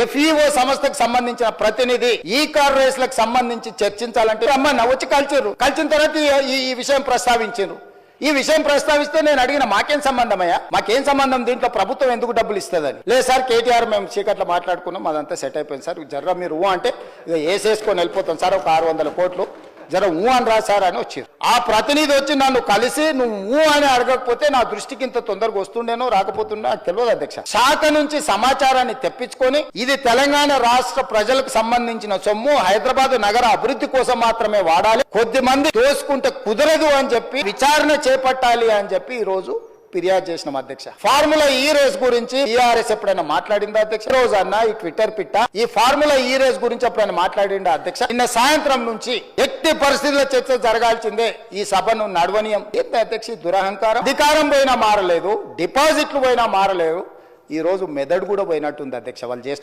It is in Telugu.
ఎఫ్ఈఓ సంస్థకు సంబంధించిన ప్రతినిధి ఈ కార్ రేసులకు సంబంధించి చర్చించాలంటే అమ్మ వచ్చి కలిసిన తర్వాత ఈ విషయం ప్రస్తావించారు. ఈ విషయం ప్రస్తావిస్తే నేను అడిగిన మాకేం సంబంధమయ్యా, మాకేం సంబంధం, దీంట్లో ప్రభుత్వం ఎందుకు డబ్బులు ఇస్తుందని. లేదు సార్ కేటీఆర్ మేము చీకట్లో మాట్లాడుకున్నాం, అదంతా సెట్ అయిపోయింది సార్, జర్ర మీరు అంటే ఇక వేసేసుకొని వెళ్ళిపోతాం సార్, ఒక 600 కోట్లు జర అని రా సార్ అని వచ్చారు. ఆ ప్రతినిధి వచ్చి నన్ను కలిసి నువ్వు అని అడగకపోతే నా దృష్టికి ఇంత తొందరగా వస్తుండేనో రాకపోతుండే నాకు తెలియదు అధ్యక్ష. శాఖ నుంచి సమాచారాన్ని తెప్పించుకొని ఇది తెలంగాణ రాష్ట్ర ప్రజలకు సంబంధించిన సొమ్ము, హైదరాబాద్ నగర అభివృద్ధి కోసం మాత్రమే వాడాలి, కొద్ది మంది దోసుకుంటే కుదరదు అని చెప్పి విచారణ చేపట్టాలి అని చెప్పి ఈ రోజు ఫిర్యాదు చేసినాం అధ్యక్ష. ఫార్ములా ఈ రేస్ గురించి టీఆర్ఎస్ ఎప్పుడైనా మాట్లాడిందా అధ్యక్ష? రోజు అన్న ఈ ట్విట్టర్ పిట్ట ఈ ఫార్ములా ఈ రేస్ గురించి ఎప్పుడైనా మాట్లాడిందా అధ్యక్ష? నిన్న సాయంత్రం నుంచి ఎట్టి పరిస్థితుల్లో చర్చ జరగాల్సిందే, ఈ సభను నడవనీయం. ఏంటి అధ్యక్ష దురహంకారం? అధికారం పోయినా మారలేదు, డిపాజిట్లు పోయినా మారలేదు, ఈ రోజు మెదడు కూడా పోయినట్టుంది అధ్యక్ష వాళ్ళు చేస్తున్నారు.